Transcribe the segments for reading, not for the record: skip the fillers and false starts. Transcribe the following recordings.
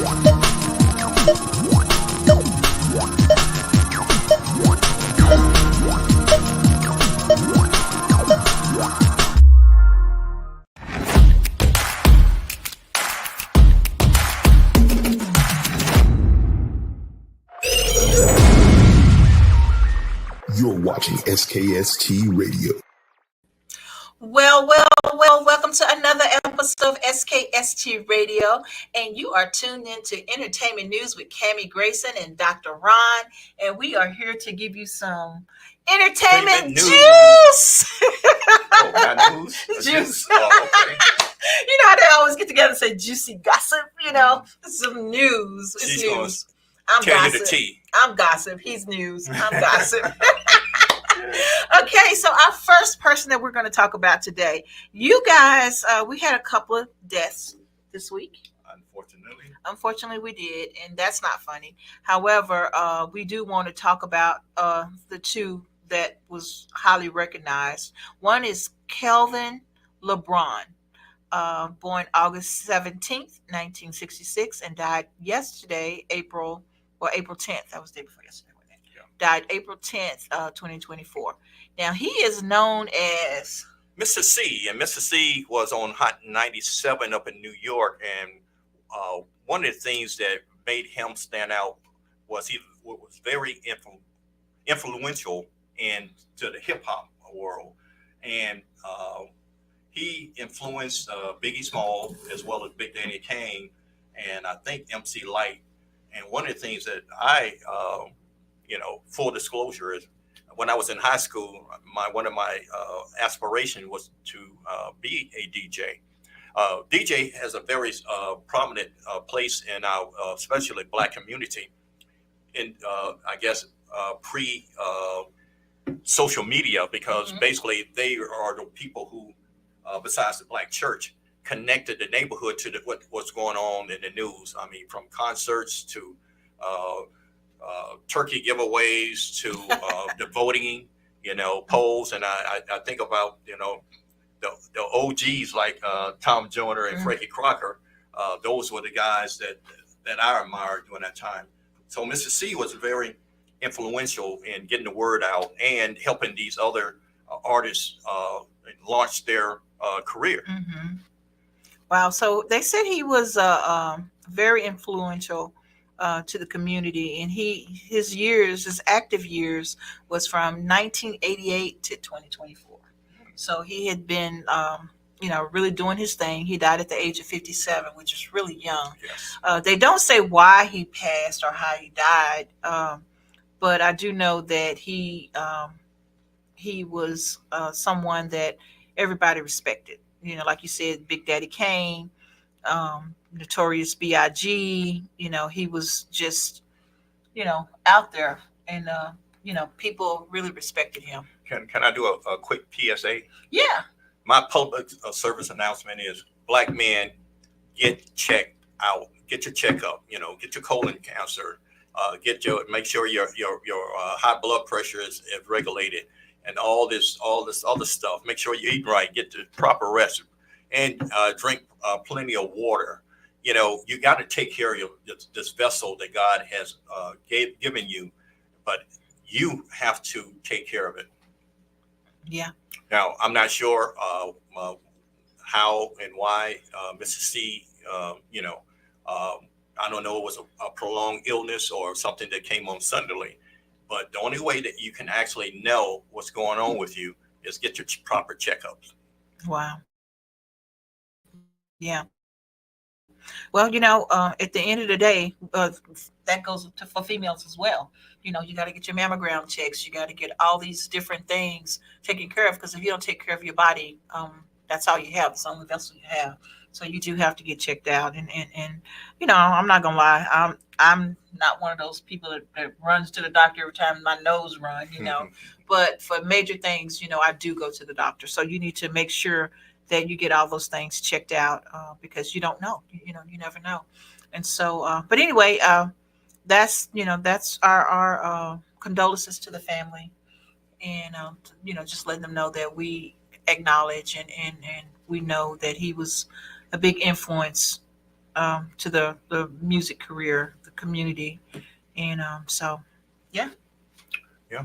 You're watching SKST Radio. Well, welcome to another episode of SKST Radio, and you are tuned into Entertainment News with Cammie Grayson and Dr. Ron, and we are here to give you some entertainment juice. Oh, not news? Juice. Oh, okay. You know how they always get together and say juicy gossip, some news. It's She's news. I'm Tell gossip. You the tea. I'm gossip. He's news. I'm gossip. Okay, so our first person that we're going to talk about today, you guys, we had a couple of deaths this week. Unfortunately, we did, and that's not funny. However, we do want to talk about the two that was highly recognized. One is Kelvin LeBron, born August 17th, 1966, and died yesterday, April 10th. That was the day before yesterday. Died April 10th, 2024. Now, he is known as Mr. C, and Mr. C was on Hot 97 up in New York, and one of the things that made him stand out was he was very influential into the hip-hop world, and he influenced Biggie Small as well as Big Daddy Kane, and I think MC Lyte. And one of the things that I full disclosure is when I was in high school, one of my aspirations was to be a DJ. DJ has a very prominent place in our, especially Black community, in I guess pre social media, because basically they are the people who, besides the Black church, connected the neighborhood to what's going on in the news. I mean, from concerts to turkey giveaways to the voting, polls. And I think about, the OGs like Tom Joyner and Frankie Crocker. Those were the guys that I admired during that time. So Mr. C was very influential in getting the word out and helping these other artists launch their career. Mm-hmm. Wow. So they said he was very influential to the community, and his active years was from 1988 to 2024. So he had been, really doing his thing. He died at the age of 57, which is really young. Yes. They don't say why he passed or how he died, but I do know that he was someone that everybody respected. Like you said, Big Daddy Kane, Notorious B.I.G., he was just, out there, and, people really respected him. Can I do a quick PSA? Yeah. My public service announcement is Black men, get checked out, get your checkup, get your colon cancer, make sure your high blood pressure is regulated, and all this other stuff. Make sure you eat right, get the proper rest, and drink plenty of water. You got to take care of this vessel that God has given you, but you have to take care of it. Yeah. Now, I'm not sure how and why Mr. C, I don't know, it was a prolonged illness or something that came on suddenly. But the only way that you can actually know what's going on with you is get your proper checkups. Wow. Yeah. Well, at the end of the day, that goes for females as well. You got to get your mammogram checks. You got to get all these different things taken care of, because if you don't take care of your body, that's all you have. It's the only vessel you have. So you do have to get checked out. And I'm not gonna lie, I'm not one of those people that runs to the doctor every time my nose runs. But for major things, I do go to the doctor. So you need to make sure that you get all those things checked out, because you don't know. You never know. And so, but anyway, that's our condolences to the family, and just letting them know that we acknowledge and we know that he was a big influence to the music career, the community, and yeah. Yeah.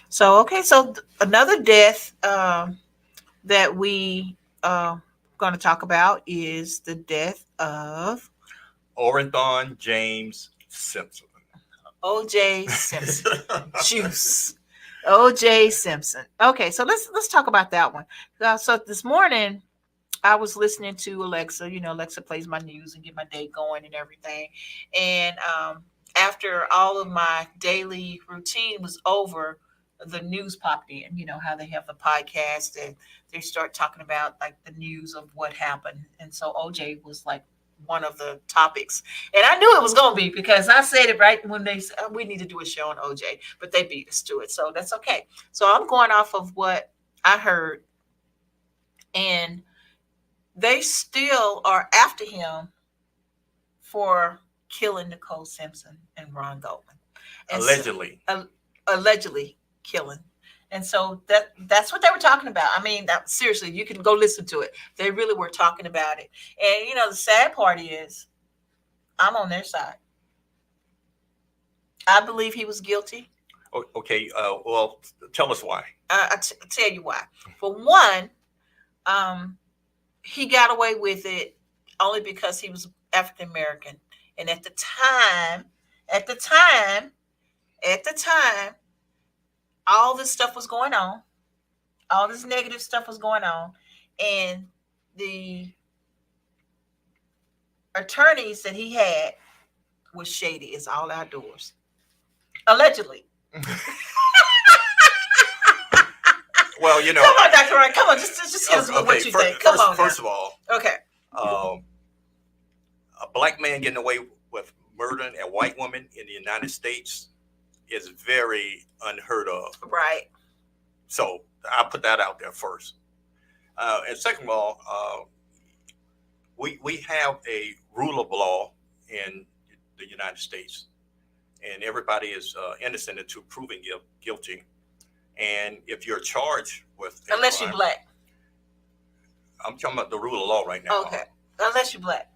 So okay, so another death that we going to talk about is the death of Orenthon James Simpson. O.J. Simpson. Juice. O.J. Simpson. Okay, so let's talk about that one. So this morning I was listening to Alexa. You know, Alexa plays my news and get my day going and everything. And after all of my daily routine was over, the news popped in. You know how they have the podcast and they start talking about like the news of what happened. And so OJ was like one of the topics. And I knew it was going to be because I said it right when they said we need to do a show on OJ, but they beat us to it. So that's okay. So I'm going off of what I heard. And they still are after him for killing Nicole Simpson and Ron Goldman. And Allegedly. So, allegedly killing. And so that's what they were talking about. I mean, seriously, you can go listen to it. They really were talking about it. And, you know, the sad part is I'm on their side. I believe he was guilty. Okay. Well, tell us why. I'll tell you why. For one, he got away with it only because he was African American, and at the time, all this stuff was going on, all this negative stuff was going on, and the attorneys that he had was shady as all outdoors, allegedly. Well, you know. Come on, Dr. Ryan. Come on, just tell us what you think. Come on. First of all, okay. A black man getting away with murdering a white woman in the United States is very unheard of. Right. So I'll put that out there first. And second of all, we have a rule of law in the United States, and everybody is innocent until proven guilty. And if you're charged with unless you're black, I'm talking about the rule of law right now. Okay, unless you're black,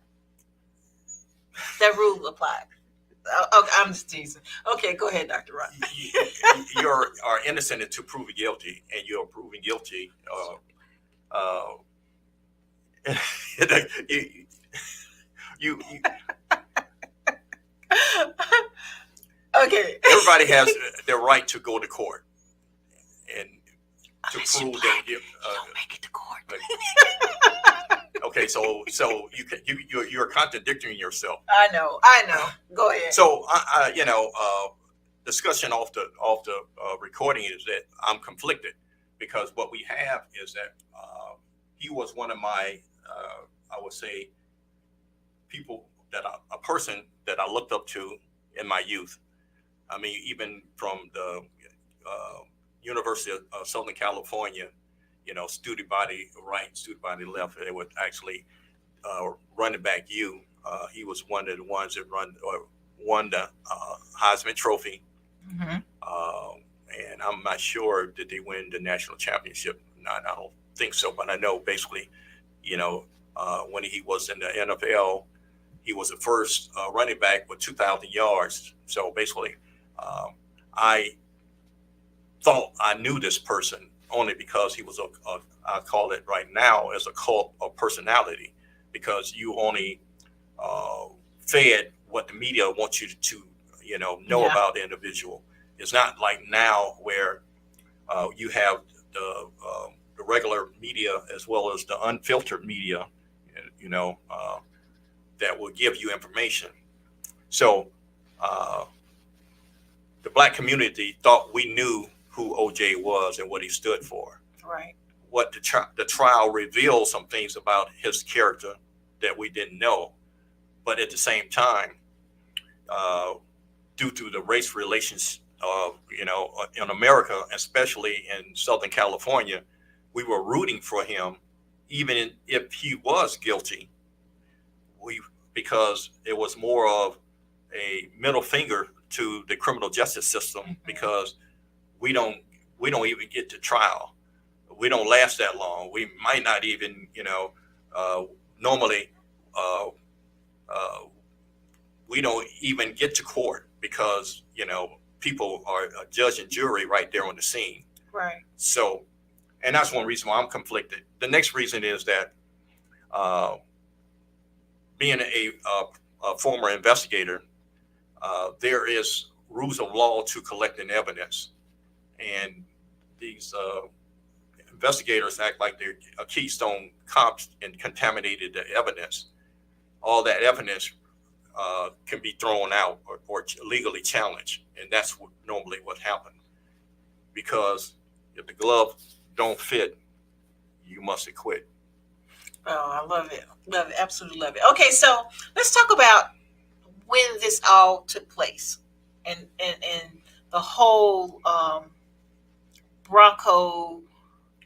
that rule applied. Okay, I'm just teasing. Okay, go ahead, Dr. Ron. You are innocent until proven guilty, and you're proven guilty. You okay. Everybody has the right to go to court and to unless prove that you don't make it to court. Okay, so you're contradicting yourself. I know. Go ahead. So discussion off the recording is that I'm conflicted because what we have is that he was one of my I would say people a person that I looked up to in my youth. I mean, even from the University of Southern California, you know, student body right, student body left. They would actually running back you. He was one of the ones that won the Heisman Trophy. Mm-hmm. And I'm not sure did they win the national championship. I don't think so, but I know basically, you know, when he was in the NFL, he was the first running back with 2,000 yards. So basically, I thought I knew this person only because he was I call it right now as a cult of personality, because you only fed what the media wants you to know about the individual. It's not like now where you have the regular media as well as the unfiltered media, that will give you information. So the black community thought we knew who OJ was and what he stood for. Right. What the trial revealed some things about his character that we didn't know, but at the same time, due to the race relations in America, especially in Southern California, we were rooting for him, even if he was guilty. Because it was more of a middle finger to the criminal justice system, mm-hmm. because we don't even get to trial. We don't last that long. We might not even, normally we don't even get to court because, people are a judge and jury right there on the scene. Right. So, and that's one reason why I'm conflicted. The next reason is that being a former investigator, there is rules of law to collecting evidence. And these investigators act like they're a Keystone cops and contaminated the evidence. All that evidence can be thrown out or legally challenged. And that's normally what happens. Because if the glove don't fit, you must acquit. Oh, I love it. Love it. Absolutely love it. Okay, so let's talk about when this all took place and the whole Bronco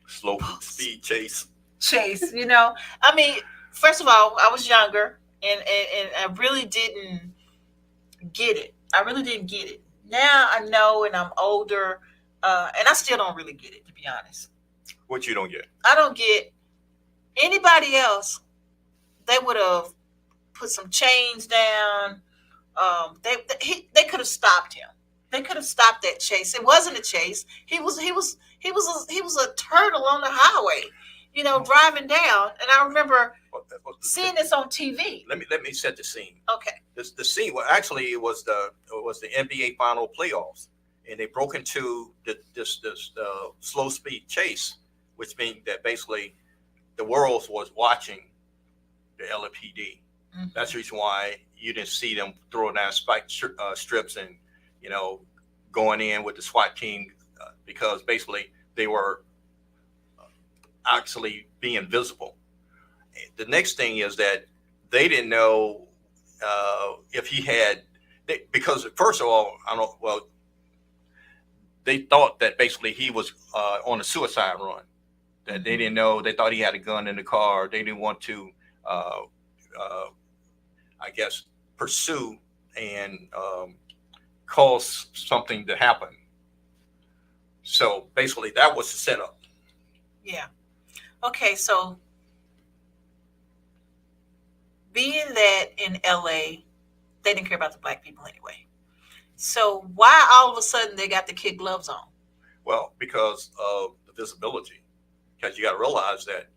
Slow speed chase. chase. I mean, first of all, I was younger and I really didn't get it. Now I know, and I'm older, and I still don't really get it, to be honest. What you don't get? I don't get anybody else. They would have put some chains down. They could have stopped him. They could have stopped that chase. It wasn't a chase. He was a turtle on the highway, driving down. And I remember seeing this on TV. Let me set the scene. Okay. The scene, well, actually, it was the NBA final playoffs, and they broke into this slow speed chase, which means that basically the world was watching the LAPD. Mm-hmm. That's the reason why you didn't see them throwing down spike strips and going in with the SWAT team, because basically they were actually being visible. The next thing is that they didn't know if he had, because first of all, they thought that basically he was on a suicide run. That they didn't know. They thought he had a gun in the car. They didn't want to, I guess, pursue and cause something to happen. So basically, that was the setup. Yeah. Okay, so being that in LA, they didn't care about the black people anyway. So why all of a sudden they got the kid gloves on? Well, because of the visibility. Because you got to realize that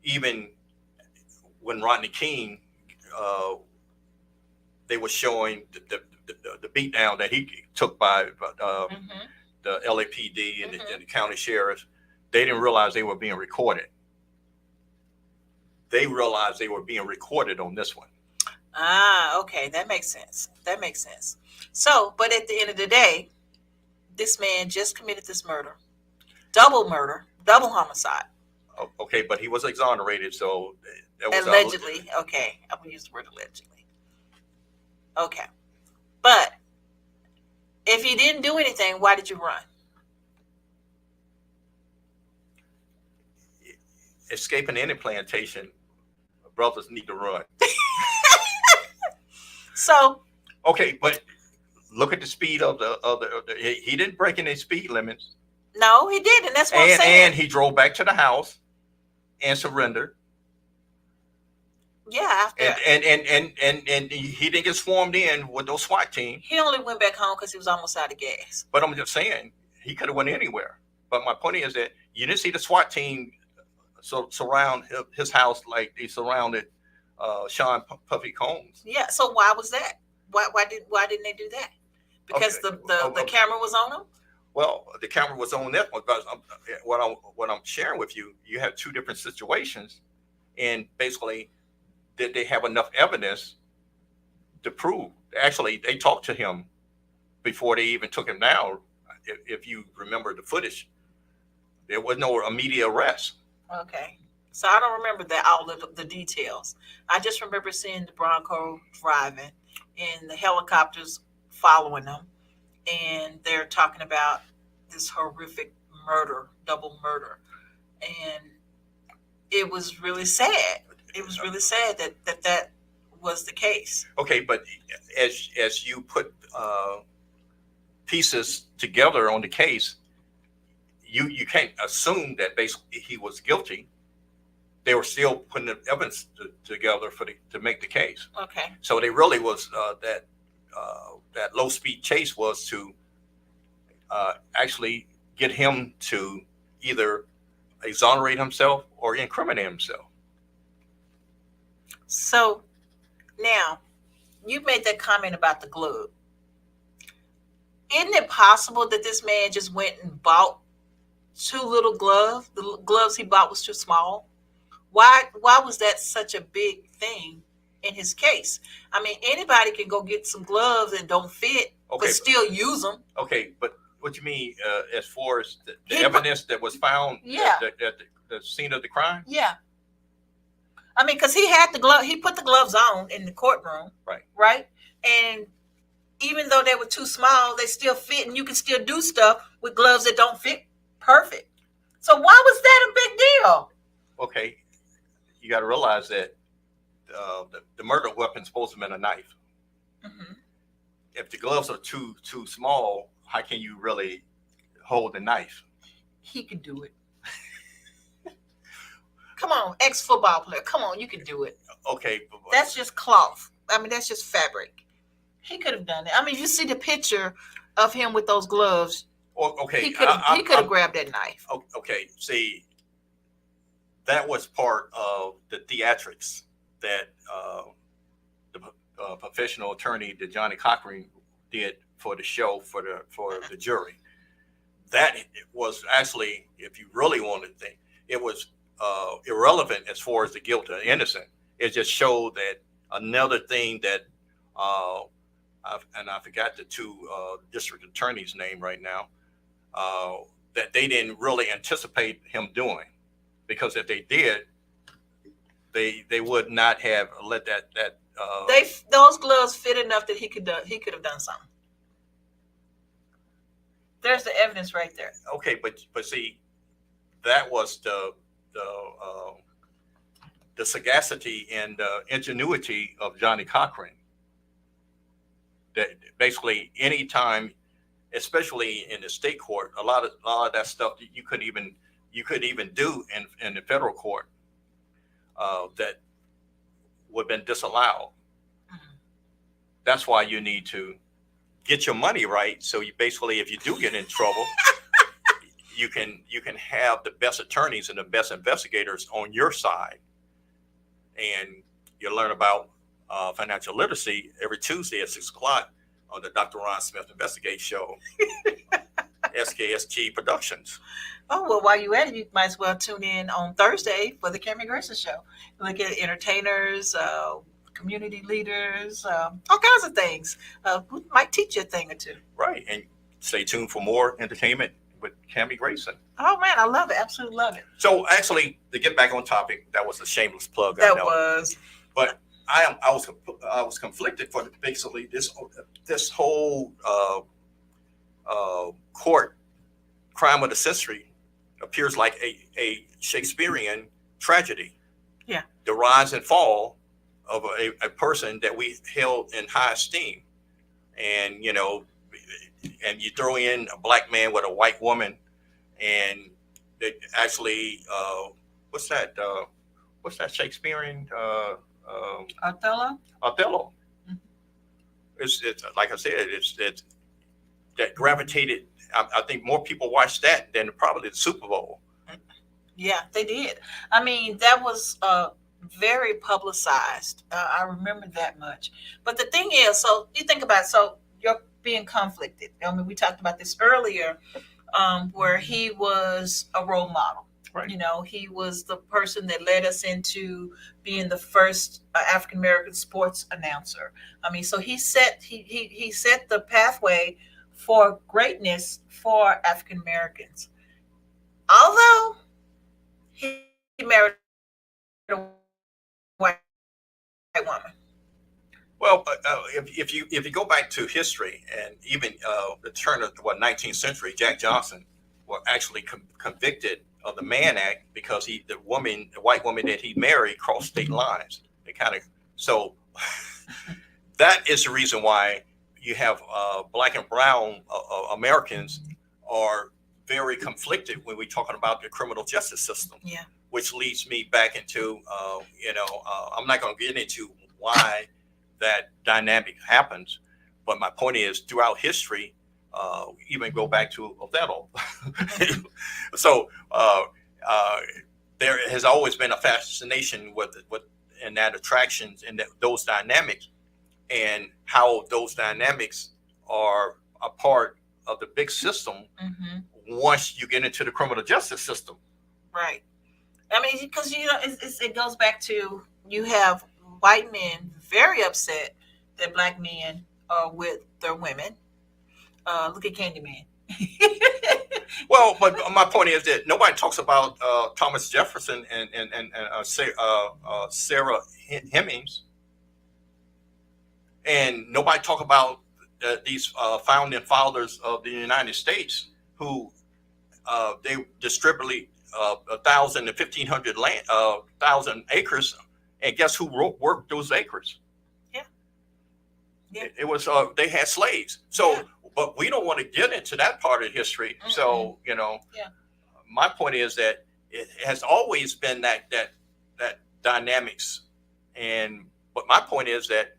even when Rodney King, they were showing the beatdown that he took by the LAPD and the county sheriffs, they didn't realize they were being recorded. They realized they were being recorded on this one. Ah, okay, that makes sense. So, but at the end of the day, this man just committed this murder, double homicide. Okay, but he was exonerated, so that was allegedly. Okay, I'm gonna use the word allegedly. Okay, but if he didn't do anything, why did you run? Escaping any plantation, brothers need to run. So okay, but look at the speed of he didn't break any speed limits. No, he didn't. That's what I'm saying. And he drove back to the house and surrendered. Yeah, after and he didn't get swarmed in with those SWAT team. He only went back home because he was almost out of gas. But I'm just saying he could have went anywhere. But my point is that you didn't see the SWAT team surround his house like they surrounded Sean Puffy Combs. Yeah. So why was that? Why didn't they do that? Because the camera was on him. Well, the camera was on that one. But what I'm sharing with you, you have two different situations, and basically, did they have enough evidence to prove? Actually, they talked to him before they even took him down. If you remember the footage, there was no immediate arrest. Okay, so I don't remember all the details. I just remember seeing the Bronco driving and the helicopters following them, and they're talking about this horrific murder, double murder, and it was really sad. It was really sad that was the case. Okay, but as you put pieces together on the case, you can't assume that basically he was guilty they were still putting the evidence together to make the case. Okay. So they really was that low speed chase was to actually get him to either exonerate himself or incriminate himself. So now you made that comment about the glove. Isn't it possible that this man just went and bought too little gloves? The gloves he bought was too small. Why was that such a big thing in his case? I mean, anybody can go get some gloves that don't fit, but still use them. Okay, but what you mean as far as the evidence that was found at the scene of the crime? Yeah. I mean, because he had the glove, he put the gloves on in the courtroom. Right. And even though they were too small, they still fit, and you can still do stuff with gloves that don't fit perfect. So why was that a big deal? Okay, you got to realize that the murder weapon's supposed to have been a knife. Mm-hmm. If the gloves are too small, how can you really hold the knife? He could do it. Come on, ex-football player. Come on, you can do it. Okay. That's just cloth. I mean, that's just fabric. He could have done it. I mean, you see the picture of him with those gloves. Okay. He could have grabbed that knife. Okay. See, that was part of the theatrics that the professional attorney, that Johnny Cochran, did for the show for the jury. That was actually, if you really wanted to think, it was irrelevant as far as the guilt or innocent. It just showed that another thing that I forgot the two district attorneys' name right now, that they didn't really anticipate him doing, because if they did, they would not have let that. Those gloves fit enough that he could have done something. There's the evidence right there. Okay, but see, that was the sagacity and ingenuity of Johnny Cochran. That basically, anytime, especially in the state court, a lot of that stuff that you couldn't even do in the federal court, that would have been disallowed. Mm-hmm. That's why you need to get your money right. So you basically, if you do get in trouble, you can have the best attorneys and the best investigators on your side, and you learn about financial literacy every Tuesday at 6:00 on the Dr. Ron Smith Investigate Show, SKST Productions. Oh, well, while you're at it, you might as well tune in on Thursday for the Cameron Grayson Show. Look at entertainers, community leaders, all kinds of things. Who might teach you a thing or two. Right, and stay tuned for more entertainment with Cameron Grayson. Oh, man, I love it. Absolutely love it. So actually, to get back on topic, that was a shameless plug. That was. But I was conflicted for basically this whole court crime of the century appears like a Shakespearean tragedy. Yeah. The rise and fall of a person that we held in high esteem, and and you throw in a black man with a white woman, and it actually what's that Shakespearean Othello. Mm-hmm. It's like I said, it's that gravitated. I think more people watched that than probably the Super Bowl. Yeah, they did. I mean, that was very publicized. I remember that much. But the thing is, so you think about it, so you're being conflicted. I mean, we talked about this earlier, where he was a role model. Right. He was the person that led us into being the first African American sports announcer. I mean, so he set the pathway for greatness for African Americans. Although he married a white woman. Well, if you go back to history, and even the turn of the 19th century, Jack Johnson was actually convicted of the Mann Act because the white woman that he married crossed state lines. So that is the reason why you have black and brown Americans are very conflicted when we're talking about the criminal justice system. Yeah. which leads me back into, I'm not going to get into why that dynamic happens, but my point is throughout history, even go back to Othello. So there has always been a fascination with and that attractions and those dynamics, and how those dynamics are a part of the big system once you get into the criminal justice system. Right. I mean, because it goes back to, you have white men very upset that black men are with their women. Look at Candyman. Well, but my point is that nobody talks about Thomas Jefferson and Sarah Hemings, and nobody talk about these founding fathers of the United States who they distributed 1,000 and 1,500 1,000 acres, and guess who worked those acres? Yeah. It was they had slaves. So. Yeah. But we don't want to get into that part of history. Mm-hmm. So, my point is that it has always been that dynamics. But my point is that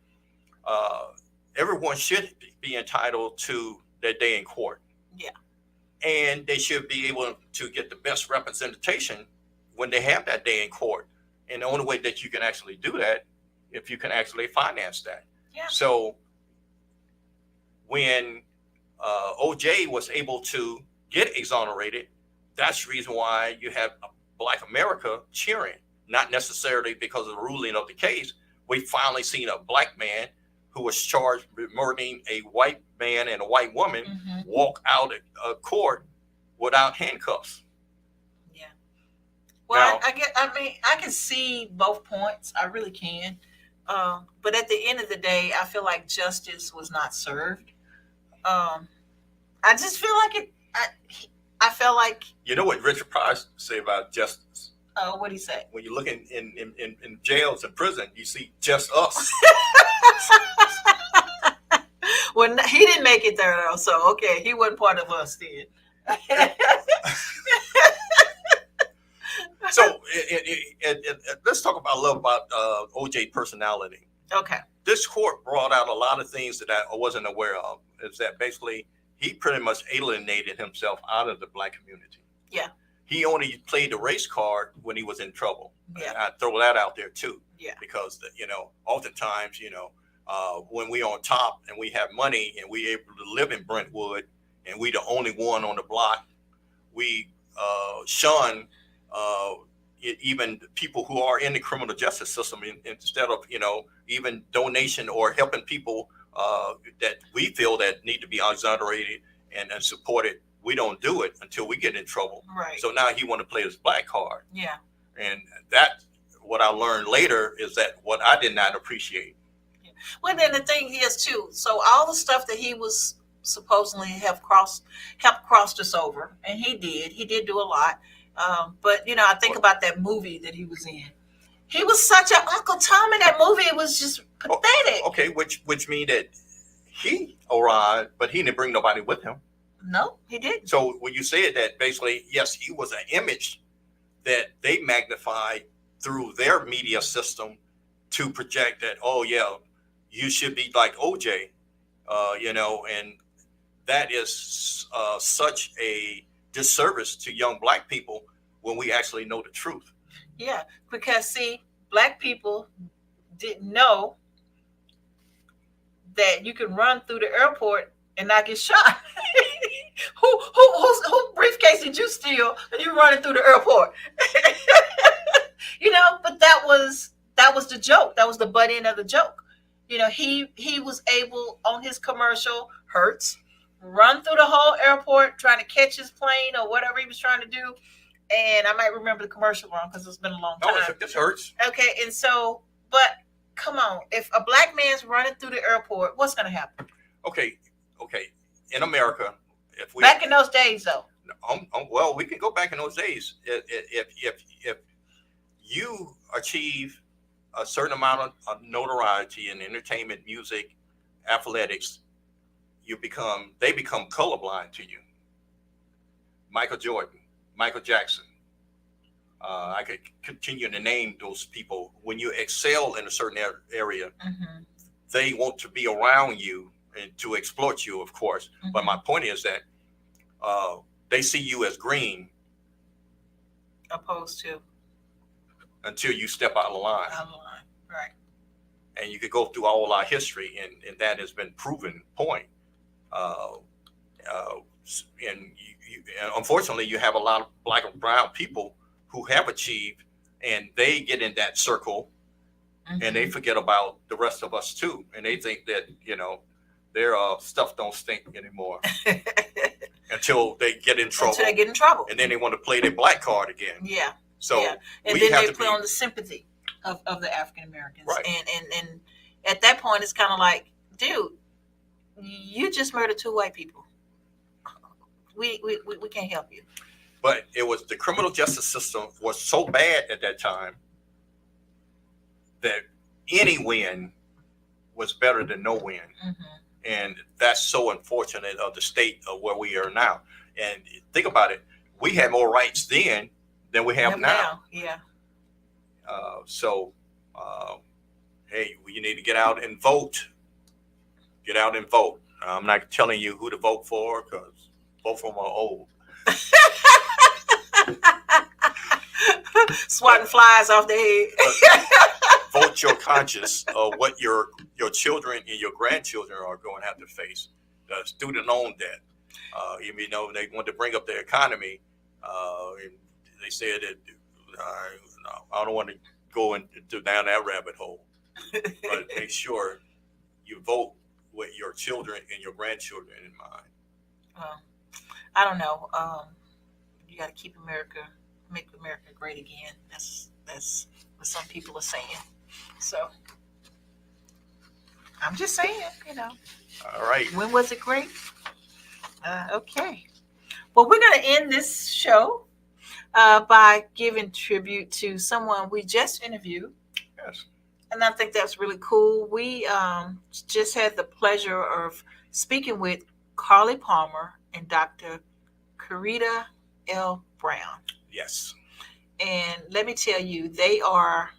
everyone should be entitled to their day in court. Yeah. And they should be able to get the best representation when they have that day in court. And the only way that you can actually do that, if you can actually finance that. Yeah. So when OJ was able to get exonerated, that's the reason why you have Black America cheering, not necessarily because of the ruling of the case. We finally seen a black man who was charged with murdering a white man and a white woman walk out of court without handcuffs. Yeah. Well, now, I can see both points. I really can. But at the end of the day, I feel like justice was not served. I just feel like I felt like, you know what Richard Pryor say about justice? Oh, what did he say? When you look in jails and prison, you see just us. Well, he didn't make it there though, so okay, he wasn't part of us then. So let's talk about a little about OJ personality. Okay. This court brought out a lot of things that I wasn't aware of. Is that basically he pretty much alienated himself out of the black community. Yeah. He only played the race card when he was in trouble. Yeah. And I throw that out there too. Yeah. Because oftentimes, when we on top and we have money and we able to live in Brentwood and we the only one on the block, we shun even people who are in the criminal justice system instead of even donation or helping people that we feel that need to be exonerated and supported. We don't do it until we get in trouble. Right. So now he want to play his black card. Yeah. And that, what I learned later is that what I did not appreciate. Yeah. Well, then the thing is too, so all the stuff that he was supposedly helped cross us over, and he did do a lot. But I think about that movie that he was in. He was such an Uncle Tom in that movie. It was just pathetic. Okay, which means that he arrived, but he didn't bring nobody with him. No, he didn't. So when you said that, basically, yes, he was an image that they magnified through their media system to project that, oh yeah, you should be like OJ, and that is such a disservice to young black people when we actually know the truth. Yeah, because see, black people didn't know that you can run through the airport and not get shot. Whose briefcase did you steal and you running through the airport? But that was the joke. That was the butt end of the joke. He was able on his commercial, Hertz, run through the whole airport trying to catch his plane or whatever he was trying to do. And I might remember the commercial wrong because it's been a long time. Oh, this hurts. Okay, and so, but come on, if a black man's running through the airport, what's going to happen? Okay. In America, if we back in those days, though. Well, we can go back in those days. If you achieve a certain amount of notoriety in entertainment, music, athletics, they become colorblind to you. Michael Jordan, Michael Jackson, I could continue to name those people. When you excel in a certain area, Mm-hmm. they want to be around you and to exploit you, of course. Mm-hmm. But my point is that they see you as green Opposed to until you step out of the line. out of line. Right. And you could go through all our history, and that has been proven point. Uh, and unfortunately, you have a lot of black and brown people who have achieved, and they get in that circle, Mm-hmm. and they forget about the rest of us too, and they think that their stuff don't stink anymore until they get in trouble. Until they get in trouble. And then they want to play their black card again. Yeah. So yeah. And we then have they to play be on the sympathy of the African Americans. Right. And at that point, it's kind of like, dude, you just murdered 2 white people. We can't help you. But it was the criminal justice system was so bad at that time that any win was better than no win. Mm-hmm. And that's so unfortunate of the state of where we are now. And think about it, we had more rights then than we have now. Yeah. Hey, you need to get out and vote. Get out and vote. I'm not telling you who to vote for because both of them are old. Swatting flies off the head. Vote your conscience of what your children and your grandchildren are going to have to face. The student loan debt. They want to bring up the economy. And they said that I don't want to go down that rabbit hole. But make sure you vote with your children and your grandchildren in mind. Well, I don't know. You got to make America great again. That's what some people are saying. So I'm just saying, All right. When was it great? Okay. Well, we're going to end this show by giving tribute to someone we just interviewed. Yes. And I think that's really cool. We just had the pleasure of speaking with Carly Palmer and Dr. Coretta L. Brown. Yes. And let me tell you, they are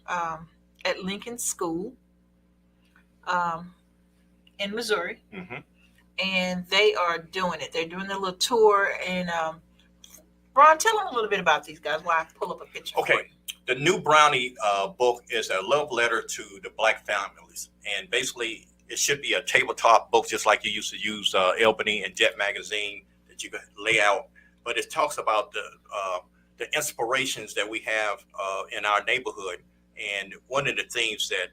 at Lincoln School in Missouri. Mm-hmm. And they are doing it. They're doing a little tour. And Ron, tell them a little bit about these guys while I pull up a picture. Okay. The new Brownie book is a love letter to the black families. And basically, it should be a tabletop book, just like you used to use Albany and Jet magazine that you could lay out. But it talks about the inspirations that we have in our neighborhood. And one of the things that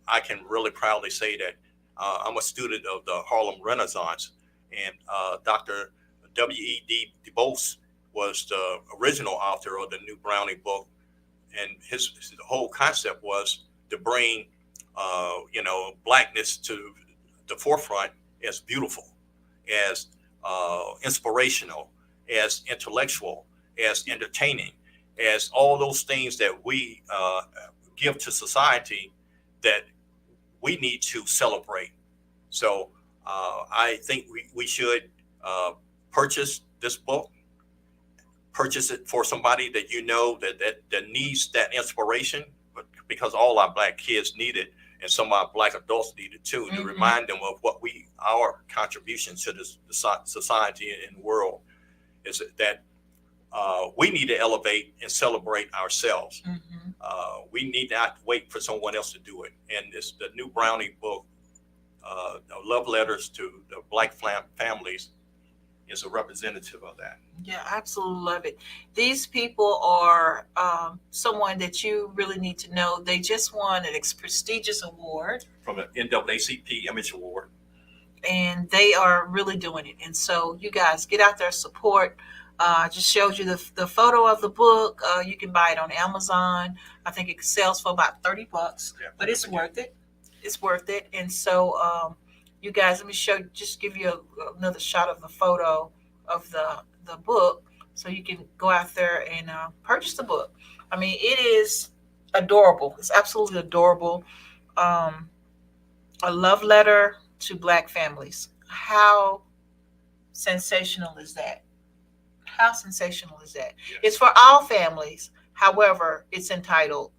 I can really proudly say that I'm a student of the Harlem Renaissance, and Dr. W.E.D. Du Bois was the original author of the new Brownie book, and his whole concept was to bring blackness to the forefront as beautiful, as inspirational, as intellectual, as entertaining, as all those things that we give to society that we need to celebrate. So I think we should purchase this book, purchase it for somebody that that needs that inspiration, but because all our black kids need it, and some of our black adults need it too, to remind them of what our contribution to the society and world is that we need to elevate and celebrate ourselves. Mm-hmm. We need not wait for someone else to do it. And it's the new Brownie book, Love Letters to the Black Families, is a representative of that. Yeah, I absolutely love it. These people are someone that you really need to know. They just won an prestigious award From the NAACP Image Award. And they are really doing it. And so you guys get out there, support. Just showed you the photo of the book. You can buy it on Amazon. I think it sells for about $30, but it's worth it. It's worth it. And so you guys, let me give you another shot of the photo of the book so you can go out there and purchase the book. I mean, it is adorable. It's absolutely adorable. A love letter to Black families. How sensational is that? How sensational is that? Yes. It's for all families. However, it's entitled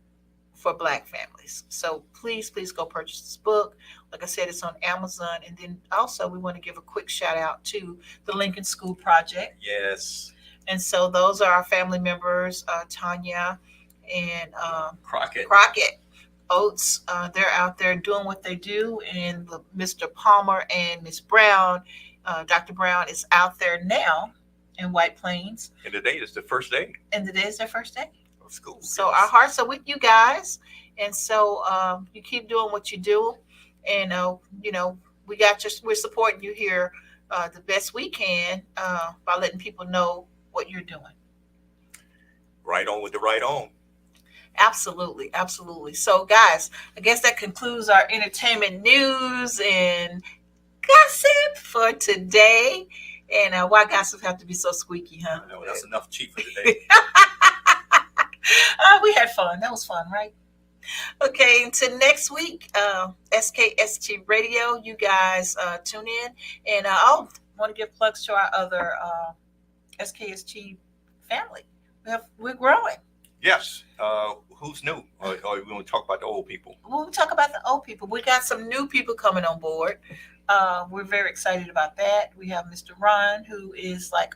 for Black families. So please go purchase this book. Like I said, it's on Amazon. And then also we want to give a quick shout out to the Lincoln School Project. Yes. And so those are our family members, Tanya and Crockett. Oates. They're out there doing what they do. And Mr. Palmer and Miss Brown, Dr. Brown is out there now in White Plains. And today is the first day And today is their first day of school. So Yes. our hearts are with you guys. And so you keep doing what you do. And, we're supporting you here the best we can by letting people know what you're doing. Right on with the right on. Absolutely. So, guys, I guess that concludes our entertainment news and gossip for today. And why gossip have to be so squeaky, huh? I know, that's enough cheap for today. We had fun. That was fun, right? Okay, until next week, SKST Radio, you guys tune in. And I want to give plugs to our other SKST family. We're growing. Yes. Who's new? Or we want to talk about the old people? We'll talk about the old people. We got some new people coming on board. We're very excited about that. We have Mr. Ron, who is like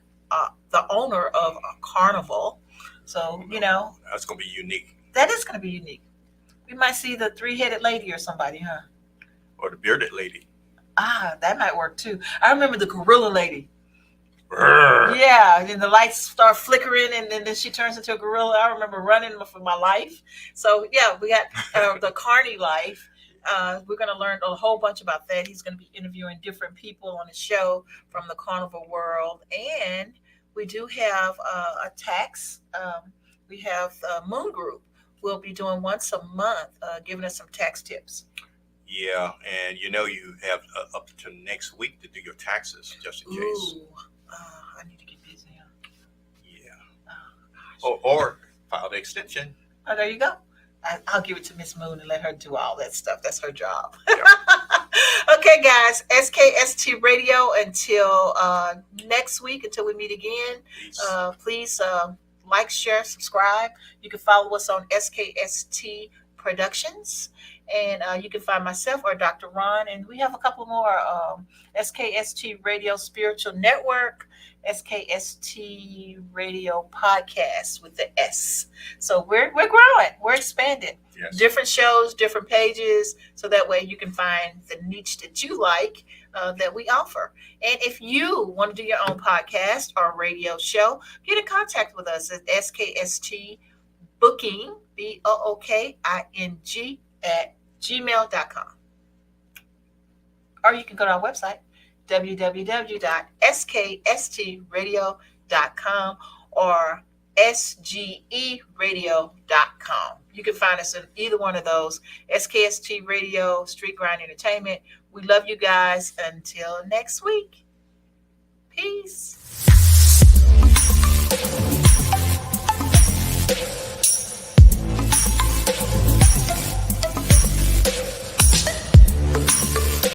the owner of a carnival. So, That's going to be unique. that is going to be unique. We might see the 3-headed lady or somebody, huh? Or the bearded lady. That might work too. I remember the gorilla lady. Brrr. Yeah, and the lights start flickering, and then she turns into a gorilla. I remember running for my life. So yeah, we got the Carney life. We're going to learn a whole bunch about that. He's going to be interviewing different people on the show from the carnival world, and we do have a tax. We have Moon Group. We'll be doing once a month, giving us some tax tips. Yeah, and you have up to next week to do your taxes, just in case. Ooh, I need to get busy. Yeah. Oh, gosh. Or file the extension. Oh, there you go. I'll give it to Miss Moon and let her do all that stuff. That's her job. Yeah. Okay, guys. SKST Radio until next week, until we meet again. Please like, share, subscribe. You can follow us on SKST Productions. And you can find myself or Dr. Ron. And we have a couple more SKST Radio Spiritual Network, SKST Radio Podcast with the S. So we're growing. We're expanding. Yes. Different shows, different pages. So that way you can find the niche that you like that we offer. And if you want to do your own podcast or radio show, get in contact with us at SKST Booking, BOOKING at gmail.com. Or you can go to our website, www.skstradio.com or sgeradio.com. You can find us in either one of those. SKST Radio, Street Grind Entertainment. We love you guys. Until next week. Peace.